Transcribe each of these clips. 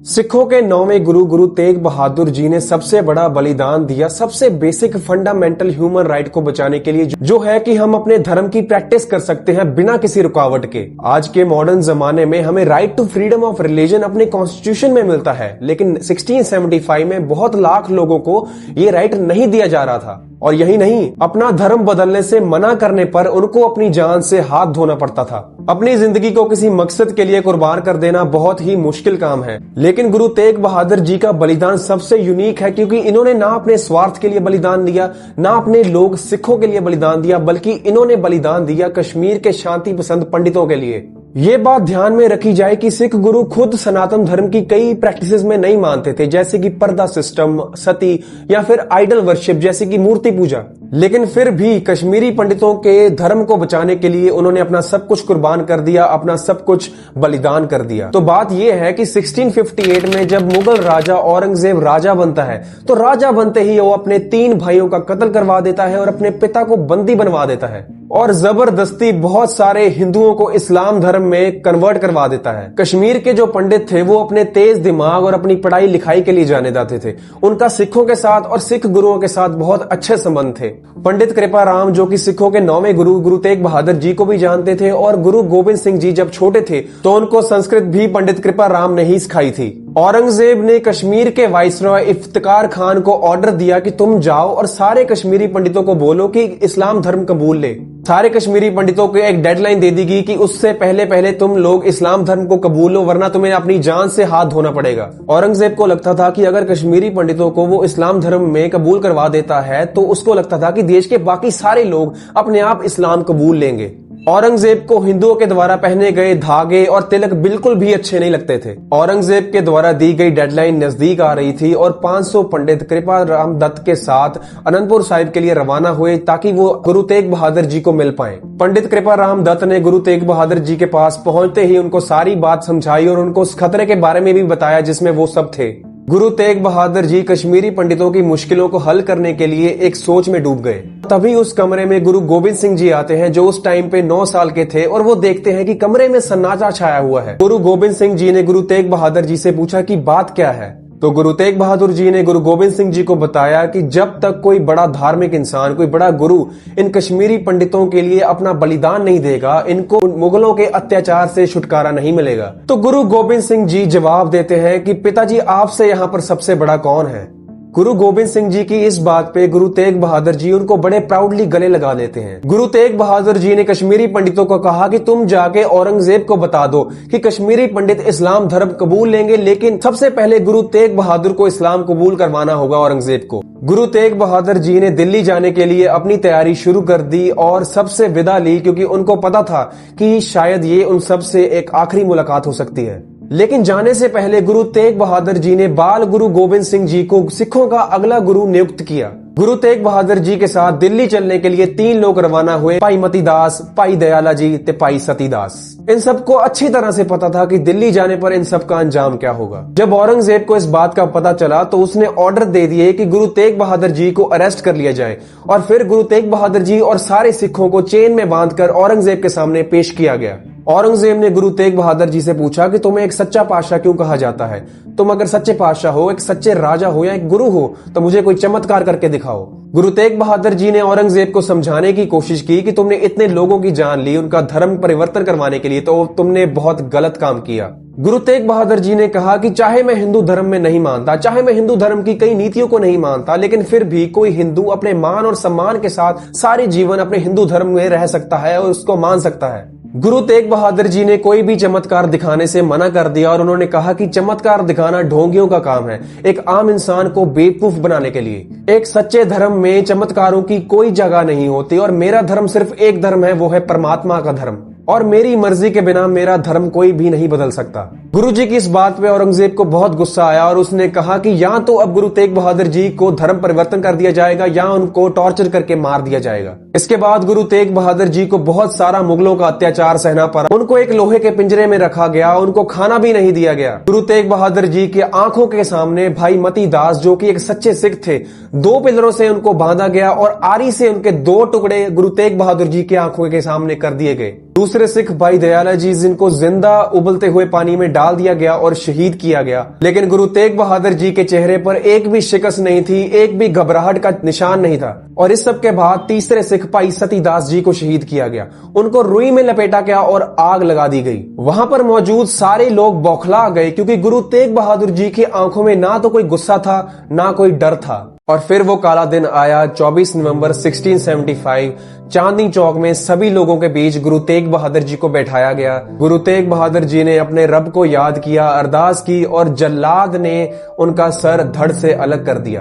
सिखों के नौवें गुरु गुरु तेग बहादुर जी ने सबसे बड़ा बलिदान दिया सबसे बेसिक फंडामेंटल ह्यूमन राइट को बचाने के लिए, जो है कि हम अपने धर्म की प्रैक्टिस कर सकते हैं बिना किसी रुकावट के। आज के मॉडर्न जमाने में हमें right to freedom of religion अपने कॉन्स्टिट्यूशन में मिलता है, लेकिन 1675 में बहुत लाख लोगों को ये राइट नहीं दिया जा रहा था। और यही नहीं, अपना धर्म बदलने से मना करने पर उनको अपनी जान से हाथ धोना पड़ता था। अपनी जिंदगी को किसी मकसद के लिए कुर्बान कर देना बहुत ही मुश्किल काम है, लेकिन गुरु तेग बहादुर जी का बलिदान सबसे यूनिक है, क्योंकि इन्होंने ना अपने स्वार्थ के लिए बलिदान दिया, ना अपने लोग सिखों के लिए बलिदान दिया, बल्कि इन्होंने बलिदान दिया कश्मीर के शांति पसंद पंडितों के लिए। ये बात ध्यान में रखी जाए कि सिख गुरु खुद सनातन धर्म की कई प्रैक्टिसेस में नहीं मानते थे, जैसे कि पर्दा सिस्टम, सती या फिर आइडल वर्शिप जैसे कि मूर्ति पूजा, लेकिन फिर भी कश्मीरी पंडितों के धर्म को बचाने के लिए उन्होंने अपना सब कुछ कुर्बान कर दिया, अपना सब कुछ बलिदान कर दिया। तो बात यह है कि 1658 में जब मुगल राजा औरंगजेब राजा बनता है, तो राजा बनते ही वो अपने 3 भाइयों का कत्ल करवा देता है और अपने पिता को बंदी बनवा देता है और जबरदस्ती बहुत सारे हिंदुओं को इस्लाम धर्म में कन्वर्ट करवा देता है। कश्मीर के जो पंडित थे वो अपने तेज दिमाग और अपनी पढ़ाई लिखाई के लिए जाने जाते थे। उनका सिखों के साथ और सिख गुरुओं के साथ बहुत अच्छे संबंध थे। पंडित कृपाराम, जो कि सिखों के 9वें गुरु गुरु तेग बहादुर जी को भी जानते थे, और गुरु गोविंद सिंह जी जब छोटे थे तो उनको संस्कृत भी पंडित कृपाराम ने ही सिखाई थी। औरंगजेब ने कश्मीर के वाइसरॉय इफ्तिकार खान को ऑर्डर दिया कि तुम जाओ और सारे कश्मीरी पंडितों को बोलो कि इस्लाम धर्म कबूल ले। सारे कश्मीरी पंडितों को एक डेडलाइन दे दी गई कि उससे पहले पहले तुम लोग इस्लाम धर्म को कबूल लो, वरना तुम्हें अपनी जान से हाथ धोना पड़ेगा। औरंगजेब को लगता था कि अगर कश्मीरी पंडितों को वो इस्लाम धर्म में कबूल करवा देता है तो उसको लगता था कि देश के बाकी सारे लोग अपने आप इस्लाम कबूल लेंगे। औरंगजेब को हिंदुओं के द्वारा पहने गए धागे और तिलक बिल्कुल भी अच्छे नहीं लगते थे। औरंगजेब के द्वारा दी गई डेडलाइन नजदीक आ रही थी और 500 पंडित कृपाराम दत्त के साथ अनंतपुर साहिब के लिए रवाना हुए ताकि वो गुरु तेग बहादुर जी को मिल पाएं। पंडित कृपाराम दत्त ने गुरु तेग बहादुर जी के पास पहुंचते ही उनको सारी बात समझाई और उनको उस खतरे के बारे में भी बताया जिसमें वो सब थे। गुरु तेग बहादुर जी कश्मीरी पंडितों की मुश्किलों को हल करने के लिए एक सोच में डूब गए। तभी उस कमरे में गुरु गोविंद सिंह जी आते हैं, जो उस टाइम पे 9 साल के थे, और वो देखते हैं कि कमरे में सन्नाटा छाया हुआ है। गुरु गोविंद सिंह जी ने गुरु तेग बहादुर जी से पूछा कि बात क्या है। तो गुरु तेग बहादुर जी ने गुरु गोविंद सिंह जी को बताया कि जब तक कोई बड़ा धार्मिक इंसान, कोई बड़ा गुरु इन कश्मीरी पंडितों के लिए अपना बलिदान नहीं देगा, इनको मुगलों के अत्याचार से छुटकारा नहीं मिलेगा। तो गुरु गोविंद सिंह जी जवाब देते हैं कि पिताजी, आपसे यहाँ पर सबसे बड़ा कौन है। गुरु गोविंद सिंह जी की इस बात पे गुरु तेग बहादुर जी उनको बड़े प्राउडली गले लगा लेते हैं। गुरु तेग बहादुर जी ने कश्मीरी पंडितों को कहा कि तुम जाके औरंगजेब को बता दो कि कश्मीरी पंडित इस्लाम धर्म कबूल लेंगे, लेकिन सबसे पहले गुरु तेग बहादुर को इस्लाम कबूल करवाना होगा औरंगजेब को। गुरु तेग बहादुर जी ने दिल्ली जाने के लिए अपनी तैयारी शुरू कर दी और सबसे विदा ली, क्योंकि उनको पता था कि शायद ये उन सब से एक आखिरी मुलाकात हो सकती है। लेकिन जाने से पहले गुरु तेग बहादुर जी ने बाल गुरु गोविंद सिंह जी को सिखों का अगला गुरु नियुक्त किया। गुरु तेग बहादुर जी के साथ दिल्ली चलने के लिए 3 लोग रवाना हुए, भाई मतीदास, भाई दयाला जी ते भाई सतीदास। इन सबको अच्छी तरह से पता था कि दिल्ली जाने पर इन सब का अंजाम क्या होगा। जब औरंगजेब को इस बात का पता चला तो उसने ऑर्डर दे दिए कि गुरु तेग बहादुर जी को अरेस्ट कर लिया जाए, और फिर गुरु तेग बहादुर जी और सारे सिखों को चेन में बांधकर औरंगजेब के सामने पेश किया गया। औरंगजेब ने गुरु तेग बहादुर जी से पूछा कि तुम्हें एक सच्चा पातशाह क्यों कहा जाता है? तुम अगर सच्चे पातशाह हो, एक सच्चे राजा हो या एक गुरु हो, तो मुझे कोई चमत्कार करके दिखाओ। गुरु तेग बहादुर जी ने औरंगजेब को समझाने की कोशिश की कि तुमने इतने लोगों की जान ली उनका धर्म परिवर्तन करवाने के लिए, तो तुमने बहुत गलत काम किया। गुरु तेग बहादुर जी ने कहा कि चाहे मैं हिंदू धर्म में नहीं मानता, चाहे मैं हिंदू धर्म की कई नीतियों को नहीं मानता, लेकिन फिर भी कोई हिंदू अपने मान और सम्मान के साथ सारे जीवन अपने हिंदू धर्म में रह सकता है और उसको मान सकता है। गुरु तेग बहादुर जी ने कोई भी चमत्कार दिखाने से मना कर दिया और उन्होंने कहा कि चमत्कार दिखाना ढोंगियों का काम है, एक आम इंसान को बेवकूफ बनाने के लिए। एक सच्चे धर्म में चमत्कारों की कोई जगह नहीं होती, और मेरा धर्म सिर्फ एक धर्म है, वो है परमात्मा का धर्म, और मेरी मर्जी के बिना मेरा धर्म कोई भी नहीं बदल सकता। गुरुजी की इस बात पे औरंगजेब को बहुत गुस्सा आया और उसने कहा कि या तो अब गुरु तेग बहादुर जी को धर्म परिवर्तन कर दिया जाएगा या उनको टॉर्चर करके मार दिया जाएगा। इसके बाद गुरु तेग बहादुर जी को बहुत सारा मुगलों का अत्याचार सहना पड़ा। उनको एक लोहे के पिंजरे में रखा गया, उनको खाना भी नहीं दिया गया। गुरु तेग बहादुर जी की आंखों के सामने भाई मतीदास, जो कि एक सच्चे सिख थे, 2 पिलरों से उनको बांधा गया और आरी से उनके 2 टुकड़े गुरु तेग बहादुर जी की आंखों के सामने कर दिए गए। दूसरे सिख भाई दयाला जी जिनको जिंदा उबलते हुए पानी में डाल दिया गया और शहीद किया गया। लेकिन गुरु तेग बहादुर जी के चेहरे पर एक भी शिकस्त नहीं थी, एक भी घबराहट का निशान नहीं था। और इस सब के बाद तीसरे सिख भाई सतीदास जी को शहीद किया गया, उनको रुई में लपेटा गया और आग लगा दी गई। वहां पर मौजूद सारे लोग बौखला गए क्योंकि गुरु तेग बहादुर जी की आंखों में ना तो कोई गुस्सा था ना कोई डर था। और फिर वो काला दिन आया 24 नवंबर 1675। चांदनी चौक में सभी लोगों के बीच गुरु तेग बहादुर जी को बैठाया गया। गुरु तेग बहादुर जी ने अपने रब को याद किया, अरदास की और जल्लाद ने उनका सर धड़ से अलग कर दिया।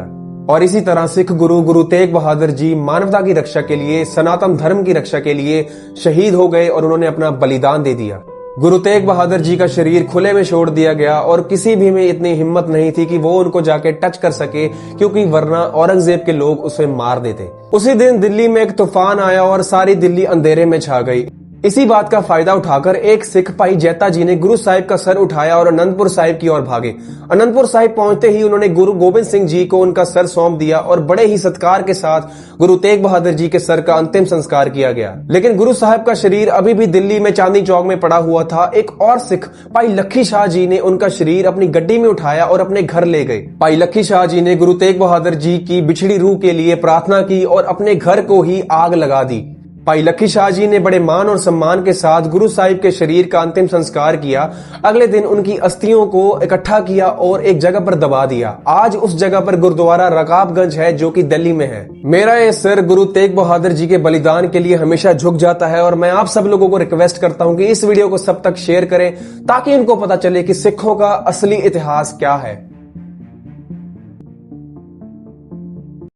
और इसी तरह सिख गुरु तेग बहादुर जी मानवता की रक्षा के लिए, सनातन धर्म की रक्षा के लिए शहीद हो गए और उन्होंने अपना बलिदान दे दिया। गुरु तेग बहादुर जी का शरीर खुले में छोड़ दिया गया और किसी भी में इतनी हिम्मत नहीं थी कि वो उनको जाके टच कर सके, क्योंकि वरना औरंगजेब के लोग उसे मार देते। उसी दिन दिल्ली में एक तूफान आया और सारी दिल्ली अंधेरे में छा गई। इसी बात का फायदा उठाकर एक सिख भाई जैता जी ने गुरु साहिब का सर उठाया और अनंतपुर साहिब की ओर भागे। अनंतपुर साहिब पहुंचते ही उन्होंने गुरु गोबिंद सिंह जी को उनका सर सौंप दिया और बड़े ही सत्कार के साथ गुरु तेग बहादुर जी के सर का अंतिम संस्कार किया गया। लेकिन गुरु साहिब का शरीर अभी भी दिल्ली में चांदनी चौक में पड़ा हुआ था। एक और सिख भाई लखी शाह जी ने उनका शरीर अपनी गड्डी में उठाया और अपने घर ले गए। भाई लखी शाह जी ने गुरु तेग बहादुर जी की बिछड़ी रूह के लिए प्रार्थना की और अपने घर को ही आग लगा दी। भाई लखी शाह जी ने बड़े मान और सम्मान के साथ गुरु साहिब के शरीर का अंतिम संस्कार किया। अगले दिन उनकी अस्थियों को इकट्ठा किया और एक जगह पर दबा दिया। आज उस जगह पर गुरुद्वारा रकाबगंज है जो कि दिल्ली में है। मेरा ये सिर गुरु तेग बहादुर जी के बलिदान के लिए हमेशा झुक जाता है और मैं आप सब लोगों को रिक्वेस्ट करता हूं कि इस वीडियो को सब तक शेयर करें ताकि इनको पता चले कि सिखों का असली इतिहास क्या है।